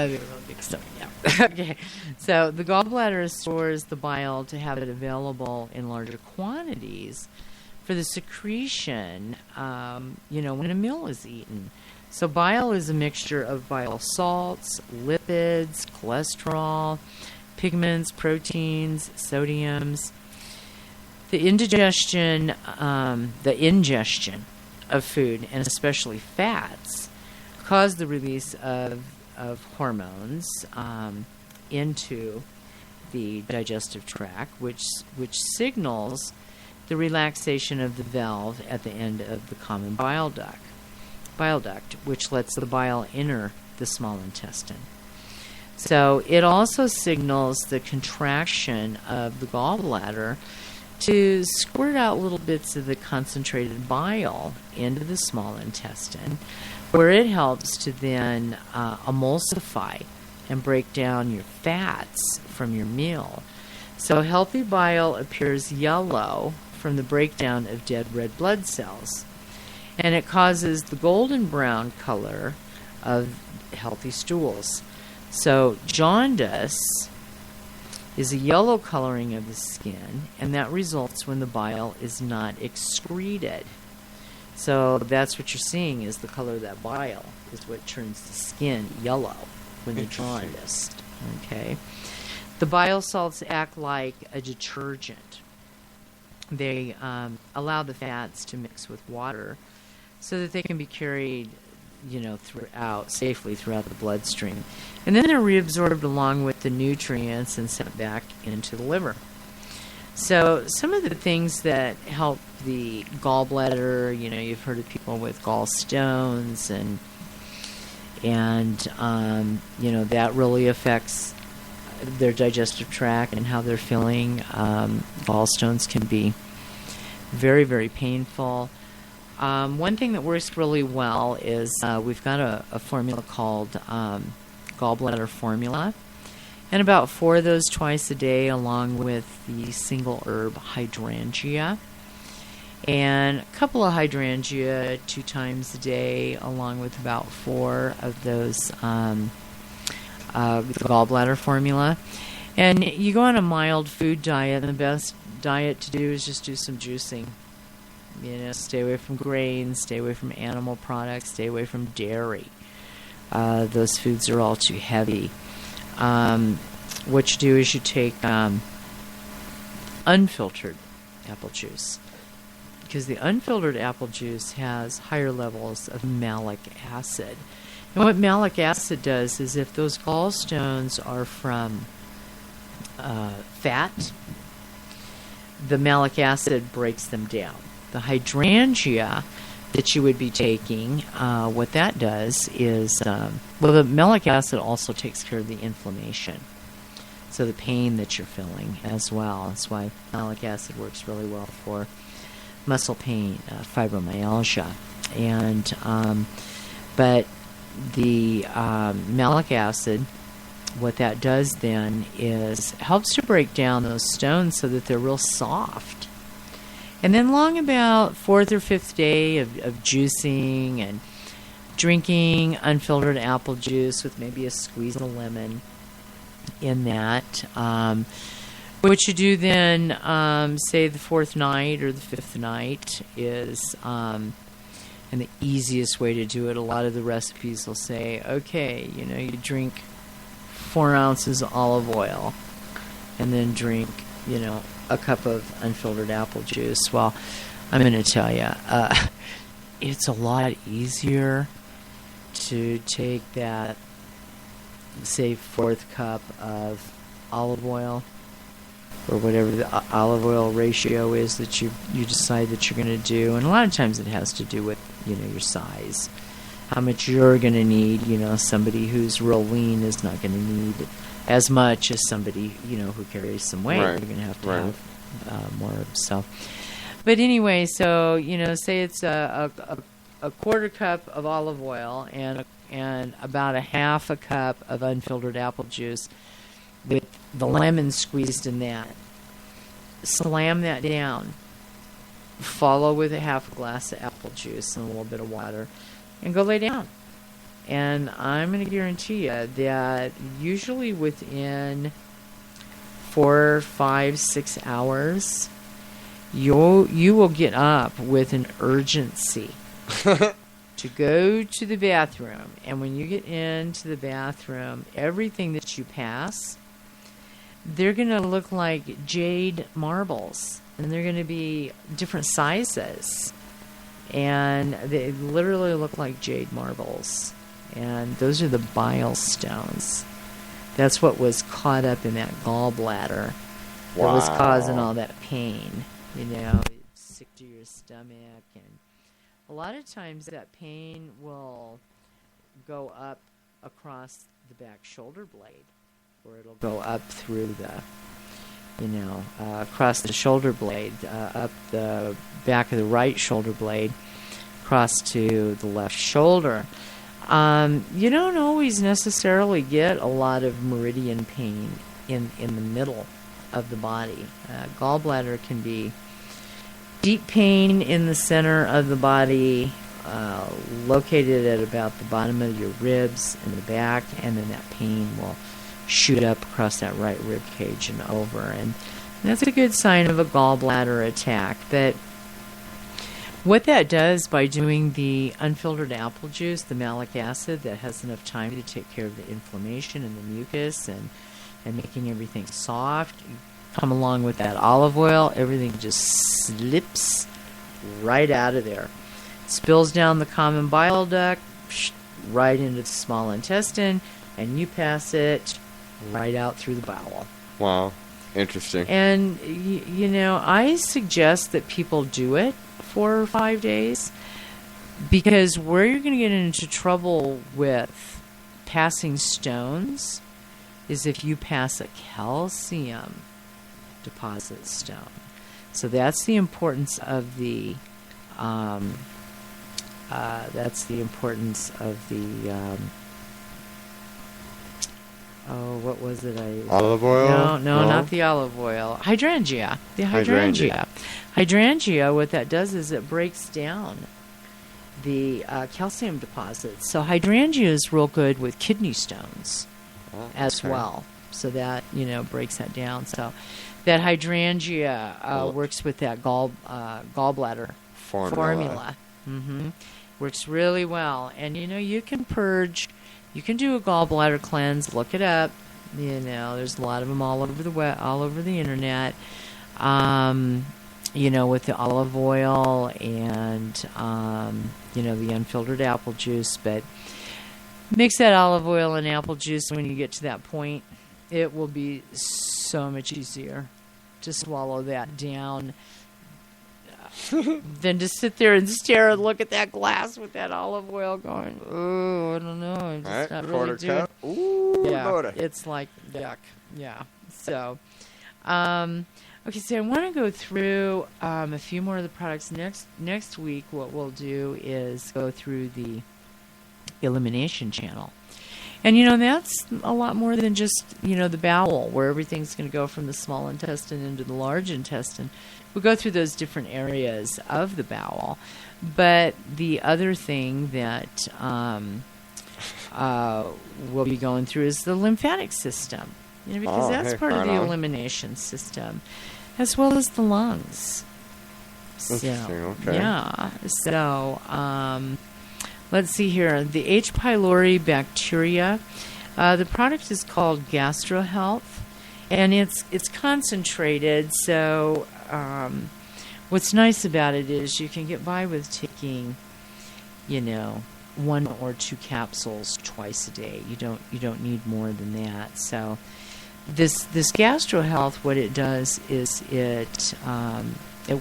think it's all mixed up. Yeah. Okay. So the gallbladder stores the bile to have it available in larger quantities for the secretion, when a meal is eaten. So bile is a mixture of bile salts, lipids, cholesterol, pigments, proteins, sodiums. The ingestion of food, and especially fats, cause the release of hormones into the digestive tract, which signals the relaxation of the valve at the end of the common bile duct, which lets the bile enter the small intestine. So it also signals the contraction of the gallbladder to squirt out little bits of the concentrated bile into the small intestine, where it helps to then emulsify and break down your fats from your meal. So healthy bile appears yellow from the breakdown of dead red blood cells, and it causes the golden brown color of healthy stools. So jaundice is a yellow coloring of the skin, and that results when the bile is not excreted. So that's what you're seeing, is the color of that bile is what turns the skin yellow when you're jaundiced. Okay. The bile salts act like a detergent. They allow the fats to mix with water so that they can be carried, safely throughout the bloodstream. And then they're reabsorbed along with the nutrients and sent back into the liver. So some of the things that help the gallbladder, you've heard of people with gallstones, and that really affects their digestive tract and how they're feeling. Gallstones can be very, very painful. One thing that works really well is we've got a formula called gallbladder formula, and about 4 of those twice a day, along with the single herb hydrangea, and a couple of hydrangea 2 times a day, along with about 4 of those gallbladder formula. And you go on a mild food diet, and the best diet to do is just do some juicing. Stay away from grains, stay away from animal products, stay away from dairy. Those foods are all too heavy. What you do is you take unfiltered apple juice, because the unfiltered apple juice has higher levels of malic acid. And what malic acid does is, if those gallstones are from fat, the malic acid breaks them down. The hydrangea that you would be taking, what that does is, the malic acid also takes care of the inflammation, so the pain that you're feeling as well. That's why malic acid works really well for muscle pain, fibromyalgia, and but the malic acid, what that does then is helps to break down those stones so that they're real soft. And then along about 4th or 5th day of juicing and drinking unfiltered apple juice with maybe a squeeze of lemon in that, what you do then, say the 4th night or the 5th night is, and the easiest way to do it, a lot of the recipes will say, okay, you drink 4 ounces of olive oil and then drink, a cup of unfiltered apple juice. Well, I'm going to tell you, it's a lot easier to take that, say, 4th cup of olive oil, or whatever the olive oil ratio is that you decide that you're going to do. And a lot of times it has to do with, your size, how much you're going to need. Somebody who's real lean is not going to need as much as somebody, who carries some weight. Right. You're going to have more. So, but anyway, so, say it's a 1/4 cup of olive oil and about a 1/2 cup of unfiltered apple juice with the lemon squeezed in that. Slam that down. Follow with a 1/2 glass of apple juice and a little bit of water, and go lay down. And I'm going to guarantee you that usually within 4, 5, 6 hours, you will get up with an urgency to go to the bathroom. And when you get into the bathroom, everything that you pass, they're going to look like jade marbles. And they're going to be different sizes. And they literally look like jade marbles. And those are the bile stones. That's what was caught up in that gallbladder that was causing all that pain. You know, it's sick to your stomach. And a lot of times that pain will go up across the back shoulder blade, or it'll go up through the, across the shoulder blade, up the back of the right shoulder blade, across to the left shoulder. You don't always necessarily get a lot of meridian pain in the middle of the body. Gallbladder can be deep pain in the center of the body, located at about the bottom of your ribs in the back, and then that pain will shoot up across that right rib cage and over. And that's a good sign of a gallbladder attack. But what that does by doing the unfiltered apple juice, the malic acid that has enough time to take care of the inflammation and the mucus and making everything soft, you come along with that olive oil, everything just slips right out of there. Spills down the common bile duct, right into the small intestine, and you pass it right out through the bowel. Wow. Interesting. And, I suggest that people do it 4 or 5 days, because where you're going to get into trouble with passing stones is if you pass a calcium deposit stone. So that's the importance of the what was it? Olive oil? No, not the olive oil. Hydrangea. The hydrangea. Hydrangea, what that does is it breaks down the calcium deposits. So hydrangea is real good with kidney stones as well. So that, breaks that down. So that hydrangea works with that gallbladder formula. Mm-hmm. Works really well. And, you can purge. You can do a gallbladder cleanse. Look it up. There's a lot of them all over the internet. With the olive oil and the unfiltered apple juice. But mix that olive oil and apple juice when you get to that point. It will be so much easier to swallow that down than to sit there and stare and look at that glass with that olive oil going, oh, I don't know. I'm just not really doing it. Ooh, yeah, Lordy. it's like yuck. Yeah. So, okay, so I want to go through a few more of the products. Next week, what we'll do is go through the elimination channel. And, that's a lot more than just, the bowel, where everything's going to go from the small intestine into the large intestine. We'll go through those different areas of the bowel. But the other thing that we'll be going through is the lymphatic system, because that's part of the elimination system, as well as the lungs. Interesting, okay. Yeah. So, let's see here. The H. pylori bacteria. The product is called GastroHealth, and it's concentrated. So what's nice about it is you can get by with taking, 1 or 2 capsules twice a day. You don't need more than that. So this GastroHealth, what it does is it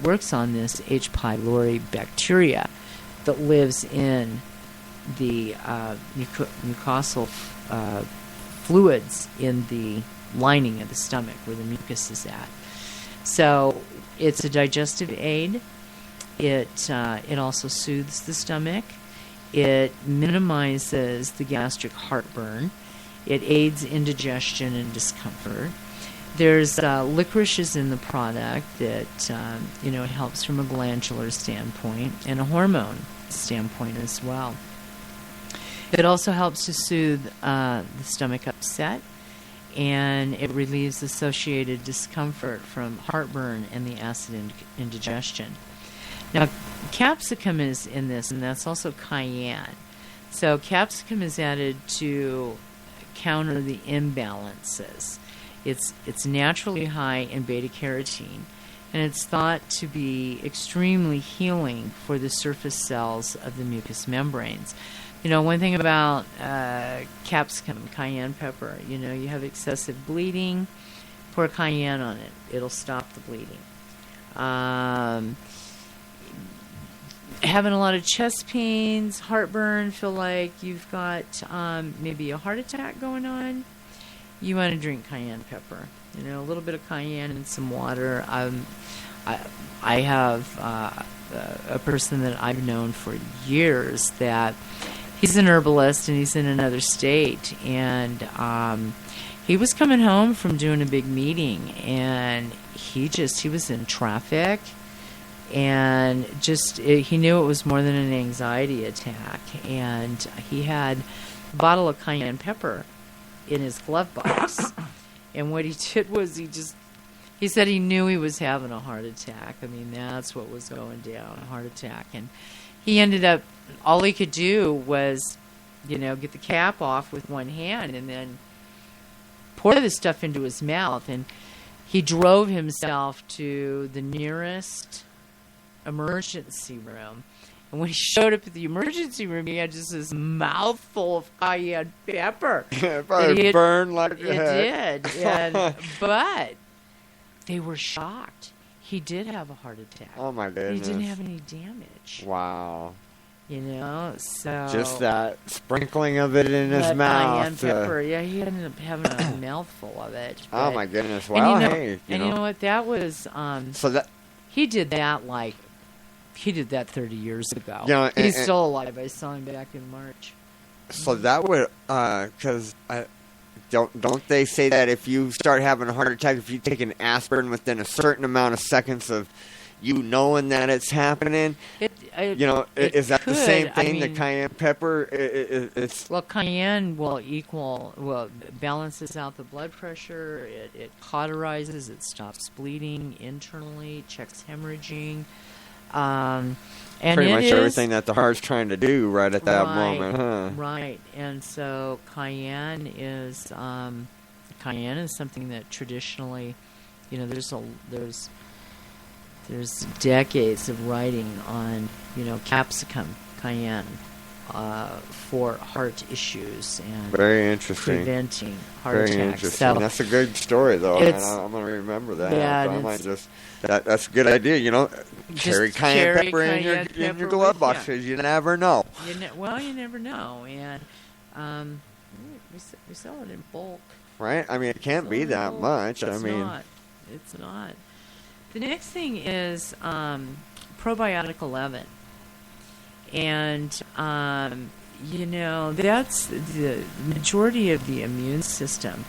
works on this H. pylori bacteria that lives in the mucosal fluids in the lining of the stomach where the mucus is at. So it's a digestive aid. It also soothes the stomach. It minimizes the gastric heartburn. It aids indigestion and discomfort. There's licorice is in the product that it helps from a glandular standpoint and a hormone standpoint as well. It also helps to soothe the stomach upset, and it relieves associated discomfort from heartburn and the acid indigestion. Now, capsicum is in this, and that's also cayenne. So capsicum is added to counter the imbalances. It's naturally high in beta-carotene, and it's thought to be extremely healing for the surface cells of the mucous membranes. You know, one thing about capsicum, cayenne pepper, you know, you have excessive bleeding, pour cayenne on it. It'll stop the bleeding. Having a lot of chest pains, heartburn, feel like you've got maybe a heart attack going on, you want to drink cayenne pepper. You know, a little bit of cayenne and some water. I have a person that I've known for years that he's an herbalist and he's in another state, and he was coming home from doing a big meeting, and he was in traffic, and he knew it was more than an anxiety attack, and he had a bottle of cayenne pepper in his glove box, and what he did was he said he knew he was having a heart attack. I mean, that's what was going down, a heart attack. And he ended up, all he could do was, you know, get the cap off with one hand and then pour this stuff into his mouth. And he drove himself to the nearest emergency room. And when he showed up at the emergency room, he had just this mouthful of cayenne pepper. It probably burned like it did. But they were shocked. He did have a heart attack. Oh, my goodness. He didn't have any damage. Wow. You know, so... Just that sprinkling of it in his mouth. Cayenne pepper. Yeah, he ended up having a mouthful of it. Oh, my goodness. Well, hey, you know what? That was... so that... He did that 30 years ago. You know, he's still alive. I saw him back in March. So that would, because don't they say that if you start having a heart attack, if you take an aspirin within a certain amount of seconds of you knowing that it's happening, is that the same thing? I mean, the cayenne pepper, it's... Well, cayenne balances out the blood pressure. It cauterizes. It stops bleeding internally. Checks hemorrhaging. And pretty much everything that the heart's trying to do right at that moment, huh? Right, and so cayenne is something that traditionally, you know, there's decades of writing on, you know, capsicum, cayenne, for heart issues and very interesting, preventing heart very attacks. Interesting. So that's a good story, though, and I'm going to remember that. Yeah, so I might just that's a good idea. You know, carry cayenne pepper in your glove box because you never know. You never know, and we sell it in bulk. Right? I mean, it can't be that much. It's not. The next thing is probiotic 11. And, you know, that's the majority of the immune system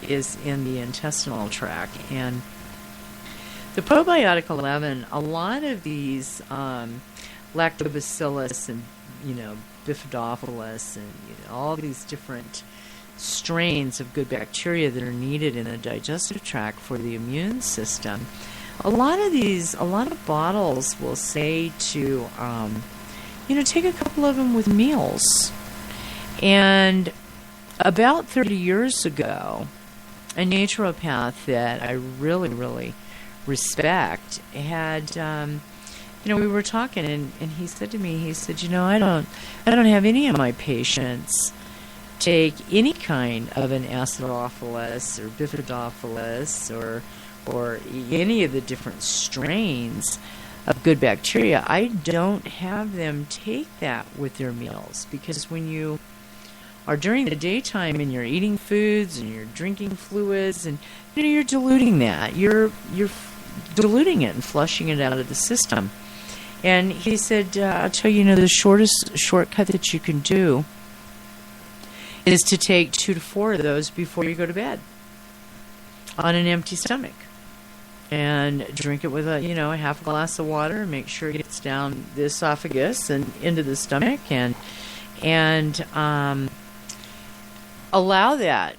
is in the intestinal tract. And the probiotic 11, a lot of these lactobacillus and, you know, bifidophilus and, you know, all these different strains of good bacteria that are needed in the digestive tract for the immune system. A lot of bottles will say to, take a couple of them with meals. And about 30 years ago, a naturopath that I really, really respect had, we were talking, and he said to me, I don't have any of my patients take any kind of an acidophilus or bifidophilus or any of the different strains of good bacteria. I don't have them take that with their meals, because when you are during the daytime and you're eating foods and you're drinking fluids, and you're diluting that, you're diluting it and flushing it out of the system. And he said, I'll tell you, the shortest shortcut that you can do is to take 2 to 4 of those before you go to bed on an empty stomach. And drink it with a half a glass of water, and make sure it gets down the esophagus and into the stomach, and and allow that